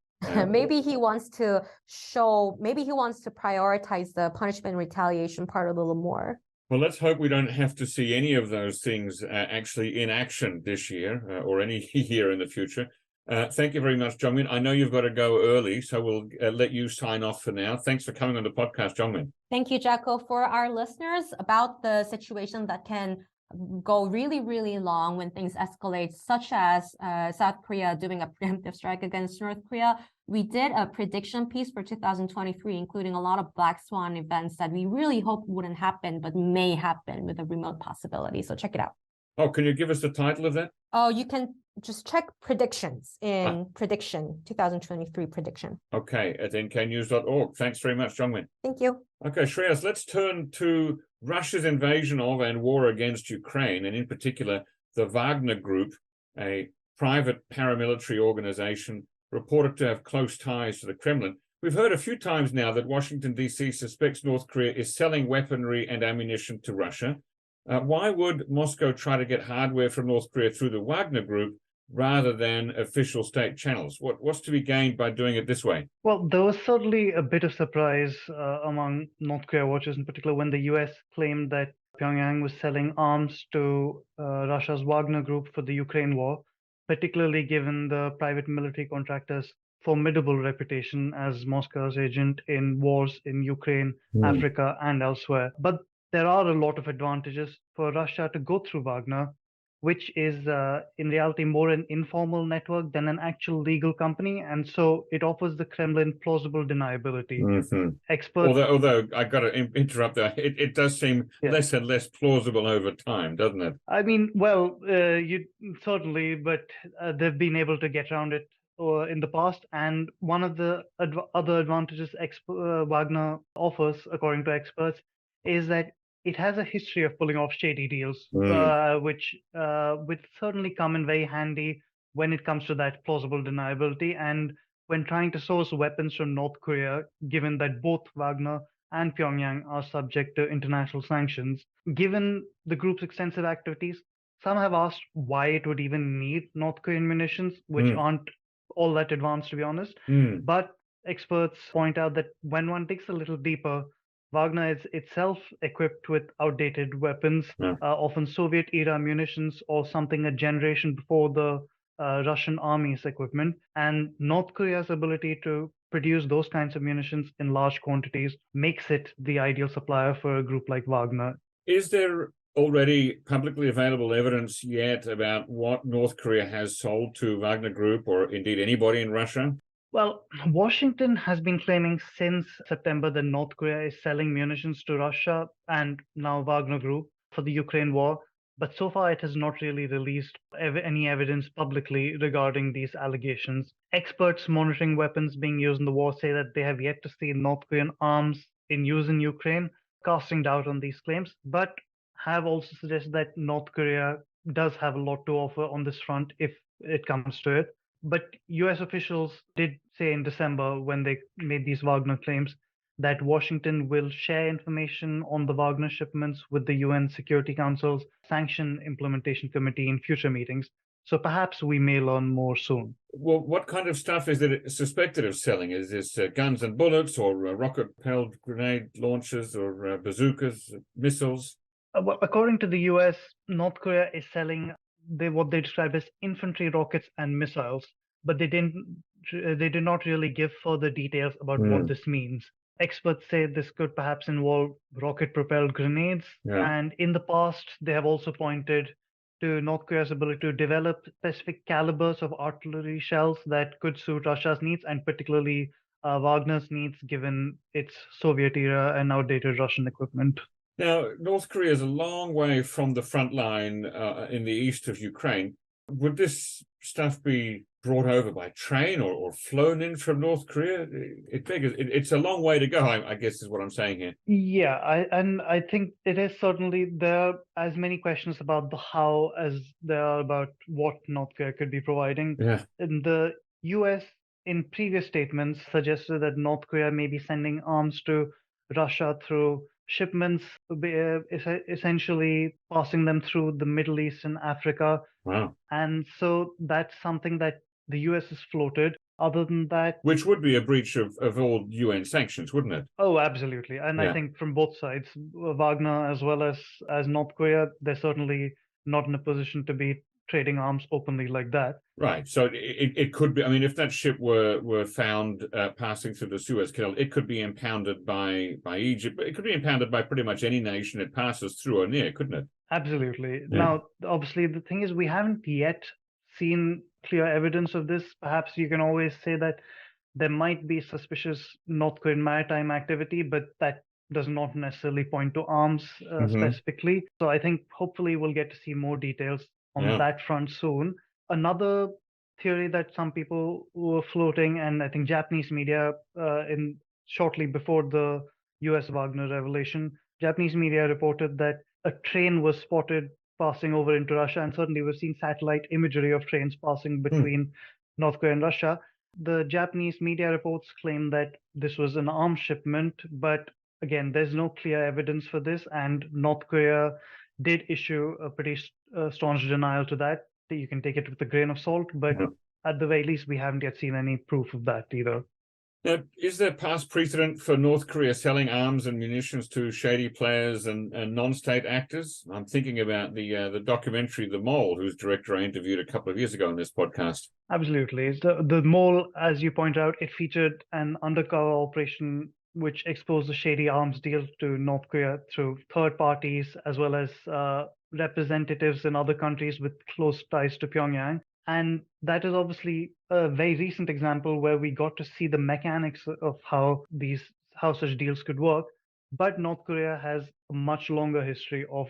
Maybe he wants to prioritize the punishment and retaliation part a little more. Well, let's hope we don't have to see any of those things actually in action this year or any year in the future. Thank you very much, Jongmin. I know you've got to go early, so we'll let you sign off for now. Thanks for coming on the podcast, Jongmin. Thank you, Jacko. For our listeners, about the situation that can go really, really long when things escalate, such as South Korea doing a preemptive strike against North Korea. We did a prediction piece for 2023, including a lot of black swan events that we really hope wouldn't happen, but may happen with a remote possibility. So check it out. Oh, can you give us the title of that? Oh, you can just check predictions in prediction, 2023 prediction. Okay, at nknews.org. Thanks very much, Jongmin. Thank you. Okay, Shreyas, let's turn to Russia's invasion of and war against Ukraine, and in particular, the Wagner Group, a private paramilitary organization reported to have close ties to the Kremlin. We've heard a few times now that Washington, D.C. suspects North Korea is selling weaponry and ammunition to Russia. Why would Moscow try to get hardware from North Korea through the Wagner Group rather than official state channels? What's to be gained by doing it this way? Well, there was certainly a bit of surprise among North Korea watchers in particular when the US claimed that Pyongyang was selling arms to Russia's Wagner Group for the Ukraine war, particularly given the private military contractor's formidable reputation as Moscow's agent in wars in Ukraine, Africa, and elsewhere. But there are a lot of advantages for Russia to go through Wagner, which is in reality more an informal network than an actual legal company. And so it offers the Kremlin plausible deniability. Experts, although I got to interrupt there, it does seem less and less plausible over time, doesn't it? I mean, well, you certainly, but they've been able to get around it in the past. And one of the other advantages Wagner offers, according to experts, is that it has a history of pulling off shady deals, which would certainly come in very handy when it comes to that plausible deniability and when trying to source weapons from North Korea, given that both Wagner and Pyongyang are subject to international sanctions. Given the group's extensive activities, some have asked why it would even need North Korean munitions, which aren't all that advanced, to be honest. But experts point out that when one digs a little deeper, Wagner is itself equipped with outdated weapons, often Soviet-era munitions or something a generation before the Russian army's equipment. And North Korea's ability to produce those kinds of munitions in large quantities makes it the ideal supplier for a group like Wagner. Is there already publicly available evidence yet about what North Korea has sold to Wagner Group or indeed anybody in Russia? Well, Washington has been claiming since September that North Korea is selling munitions to Russia and now Wagner Group for the Ukraine war, but so far it has not really released any evidence publicly regarding these allegations. Experts monitoring weapons being used in the war say that they have yet to see North Korean arms in use in Ukraine, casting doubt on these claims, but have also suggested that North Korea does have a lot to offer on this front if it comes to it. But US officials did say in December, when they made these Wagner claims, that Washington will share information on the Wagner shipments with the UN Security Council's Sanction Implementation Committee in future meetings. So perhaps we may learn more soon. Well, what kind of stuff is it suspected of selling? Is this guns and bullets, or rocket-propelled grenade launchers, or bazookas, missiles? Well, according to the US, North Korea is selling what they describe as infantry rockets and missiles, but they did not really give further details about what this means. Experts say this could perhaps involve rocket-propelled grenades, and in the past, they have also pointed to North Korea's ability to develop specific calibers of artillery shells that could suit Russia's needs, and particularly Wagner's needs, given its Soviet era and outdated Russian equipment. Now, North Korea is a long way from the front line in the east of Ukraine. Would this stuff be brought over by train or flown in from North Korea? It's a long way to go, I guess is what I'm saying here. Yeah, I think it is certainly, there are as many questions about the how as there are about what North Korea could be providing. Yeah. And the US, in previous statements, suggested that North Korea may be sending arms to Russia through shipments, essentially passing them through the Middle East and Africa. Wow. And so that's something that the US has floated. Other than that, which would be a breach of all UN sanctions, wouldn't it? Oh, absolutely. And I think from both sides, Wagner as well as North Korea, they're certainly not in a position to be trading arms openly like that. Right. So it could be, I mean, if that ship were found passing through the Suez Canal, it could be impounded by Egypt, but it could be impounded by pretty much any nation it passes through or near, couldn't it? Absolutely. Now, obviously, the thing is, we haven't yet seen clear evidence of this. Perhaps you can always say that there might be suspicious North Korean maritime activity, but that does not necessarily point to arms specifically. So I think hopefully we'll get to see more details on that front soon. Another theory that some people were floating, and I think Japanese media shortly before the US Wagner revelation, Japanese media reported that a train was spotted passing over into Russia, and certainly we've seen satellite imagery of trains passing between North Korea and Russia. The Japanese media reports claim that this was an arms shipment, but again, there's no clear evidence for this, and North Korea did issue a pretty staunch denial to that. You can take it with a grain of salt, but at the very least, we haven't yet seen any proof of that either. Now, is there past precedent for North Korea selling arms and munitions to shady players and non-state actors? I'm thinking about the documentary The Mole, whose director I interviewed a couple of years ago on this podcast. Absolutely. The Mole, as you point out, it featured an undercover operation which exposed the shady arms deal to North Korea through third parties, as well as representatives in other countries with close ties to Pyongyang. And that is obviously a very recent example where we got to see the mechanics of how such deals could work. But North Korea has a much longer history of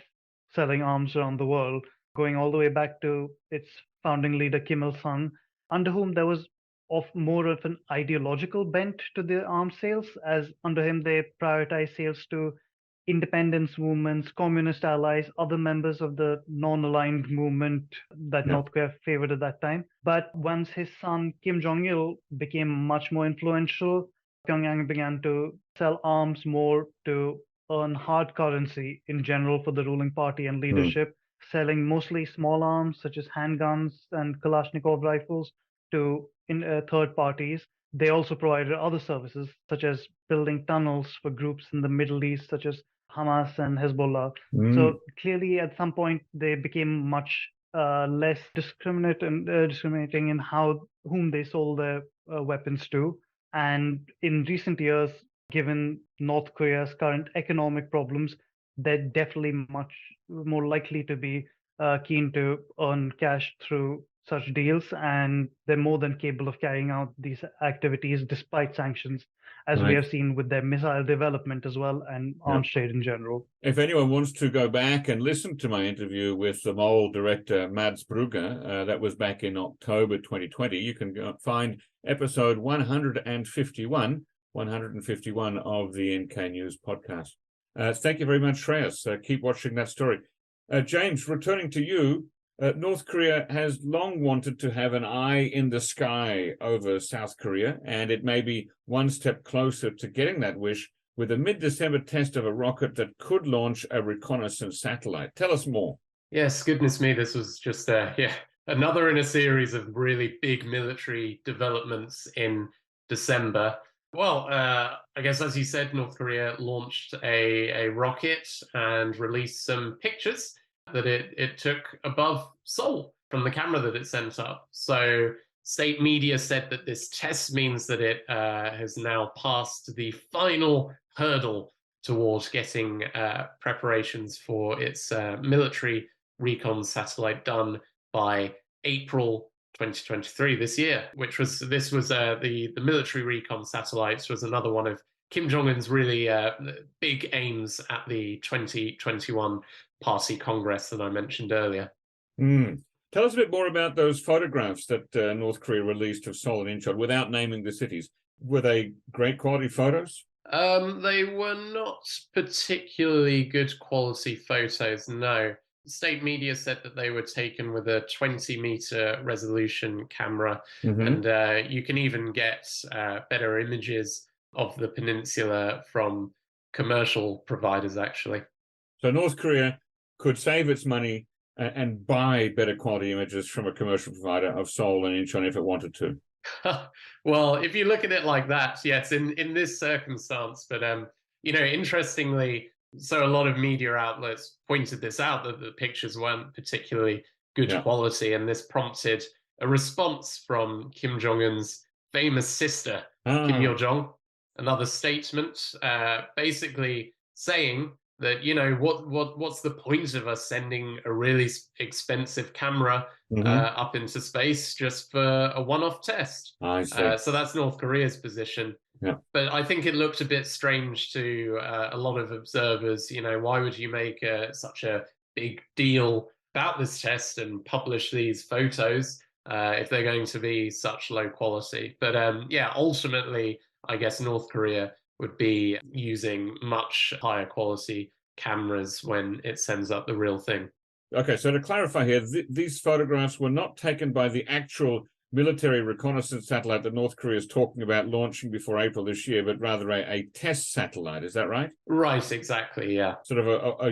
selling arms around the world, going all the way back to its founding leader Kim Il-sung, under whom there was more of an ideological bent to the arms sales, as under him they prioritized sales to independence movements, communist allies, other members of the non-aligned movement that North Korea favored at that time. But once his son Kim Jong-il became much more influential, Pyongyang began to sell arms more to earn hard currency in general for the ruling party and leadership, selling mostly small arms such as handguns and Kalashnikov rifles to third parties. They also provided other services such as building tunnels for groups in the Middle East, such as Hamas and Hezbollah. So clearly, at some point, they became much less discriminating in whom they sold their weapons to. And in recent years, given North Korea's current economic problems, they're definitely much more likely to be keen to earn cash through such deals, and they're more than capable of carrying out these activities despite sanctions, as we Right. have seen with their missile development as well and arms trade in general. If anyone wants to go back and listen to my interview with the Mole director Mads Brugger, that was back in October 2020, you can find episode 151 of the NK News podcast. Thank you very much, Shreyas. Keep watching that story. James, returning to you, North Korea has long wanted to have an eye in the sky over South Korea, and it may be one step closer to getting that wish with a mid-December test of a rocket that could launch a reconnaissance satellite. Tell us more. Yes, goodness me, this was just another in a series of really big military developments in December. Well, I guess as you said, North Korea launched a rocket and released some pictures that it took above Seoul from the camera that it sent up. So state media said that this test means that it has now passed the final hurdle towards getting preparations for its military recon satellite done by April 2023, this year, this was the military recon satellites was another one of Kim Jong-un's really big aims at the 2021 Party Congress that I mentioned earlier. Tell us a bit more about those photographs that North Korea released of Seoul and Incheon without naming the cities. Were they great quality photos? They were not particularly good quality photos, no. State media said that they were taken with a 20-meter resolution camera, and you can even get better images of the peninsula from commercial providers, actually. So North Korea could save its money and buy better quality images from a commercial provider of Seoul and Incheon if it wanted to. Well, if you look at it like that, yes, in this circumstance, but interestingly, so a lot of media outlets pointed this out, that the pictures weren't particularly good quality, and this prompted a response from Kim Jong-un's famous sister, Kim Yo-jong, another statement, basically saying that, what's the point of us sending a really expensive camera up into space just for a one-off test? I see. So that's North Korea's position. Yeah. But I think it looked a bit strange to a lot of observers. Why would you make such a big deal about this test and publish these photos if they're going to be such low quality? But ultimately, I guess North Korea would be using much higher quality cameras when it sends up the real thing. Okay, so to clarify here, these photographs were not taken by the actual military reconnaissance satellite that North Korea is talking about launching before April this year, but rather a test satellite. Is that right? Right, exactly, yeah. Sort of a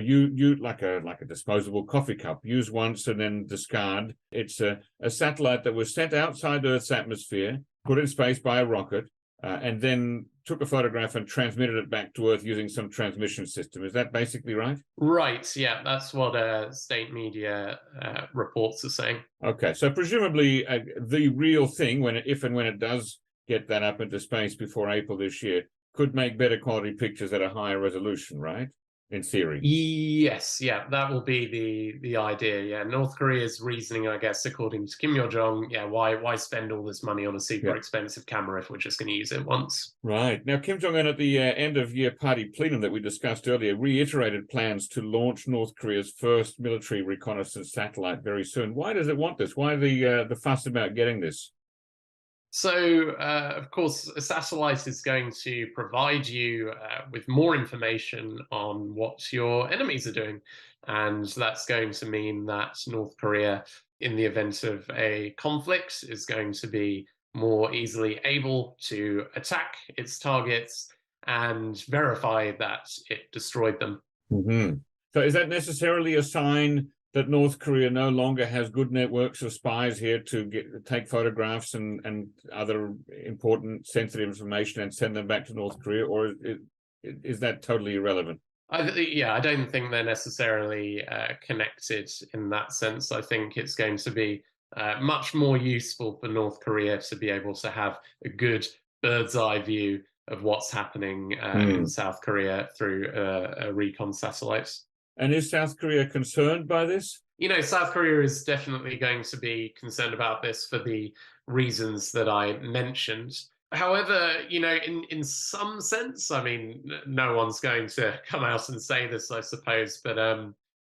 like a disposable coffee cup, use once and then discard. It's a satellite that was sent outside Earth's atmosphere, put in space by a rocket, and then took a photograph and transmitted it back to Earth using some transmission system. Is that basically right? Right, yeah, that's what state media reports are saying. Okay, so presumably the real thing, if and when it does get that up into space before April this year, could make better quality pictures at a higher resolution, right? In theory. Yes, yeah, that will be the idea. Yeah, North Korea's reasoning, I guess, according to Kim Yo-jong, why spend all this money on a super expensive camera if we're just going to use it once? Right. Now, Kim Jong-un at the end of year party plenum that we discussed earlier reiterated plans to launch North Korea's first military reconnaissance satellite very soon. Why does it want this? Why the fuss about getting this? So, of course, a satellite is going to provide you with more information on what your enemies are doing. And that's going to mean that North Korea, in the event of a conflict, is going to be more easily able to attack its targets and verify that it destroyed them. So is that necessarily a sign that North Korea no longer has good networks of spies here to take photographs and other important sensitive information and send them back to North Korea, or is that totally irrelevant? I don't think they're necessarily connected in that sense. I think it's going to be much more useful for North Korea to be able to have a good bird's eye view of what's happening in South Korea through a recon satellite. And is South Korea concerned by this? South Korea is definitely going to be concerned about this for the reasons that I mentioned. However, in some sense, I mean, no one's going to come out and say this, I suppose, but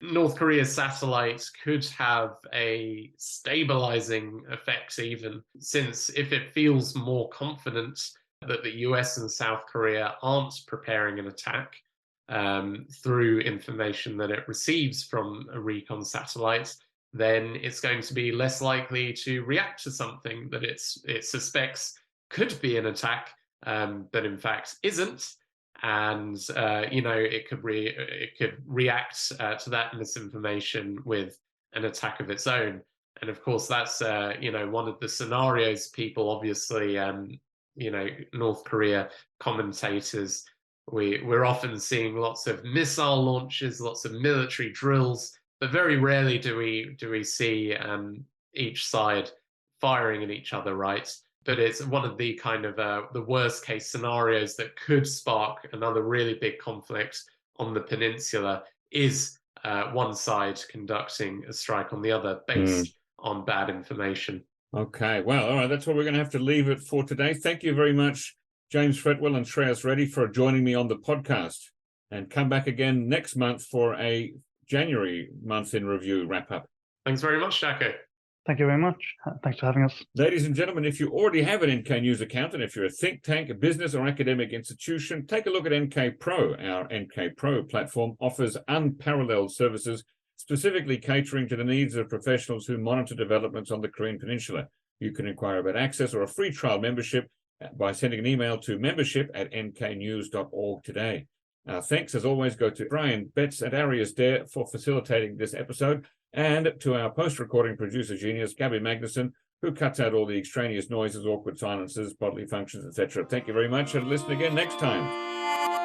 North Korea's satellites could have a stabilizing effect, even since if it feels more confident that the US and South Korea aren't preparing an attack through information that it receives from a recon satellite, then it's going to be less likely to react to something that it suspects could be an attack, but in fact isn't. And it could react to that misinformation with an attack of its own. And of course, that's one of the scenarios people obviously, North Korea commentators, we're often seeing lots of missile launches, lots of military drills, but very rarely do we see each side firing at each other, right? But it's one of the kind of the worst case scenarios that could spark another really big conflict on the peninsula is one side conducting a strike on the other based on bad information. Okay, well, all right, that's where we're going to have to leave it for today. Thank you very much, James Fretwell and Shreyas Reddy, for joining me on the podcast. And come back again next month for a January month in review wrap-up. Thanks very much, Jacko. Thank you very much. Thanks for having us. Ladies and gentlemen, if you already have an NK News account, and if you're a think tank, a business or academic institution, take a look at NK Pro. Our NK Pro platform offers unparalleled services, specifically catering to the needs of professionals who monitor developments on the Korean Peninsula. You can inquire about access or a free trial membership by sending an email to membership@nknews.org today. Thanks, as always, go to Brian Betts and Arias Dare for facilitating this episode, and to our post-recording producer genius, Gabby Magnuson, who cuts out all the extraneous noises, awkward silences, bodily functions, etc. Thank you very much, and listen again next time.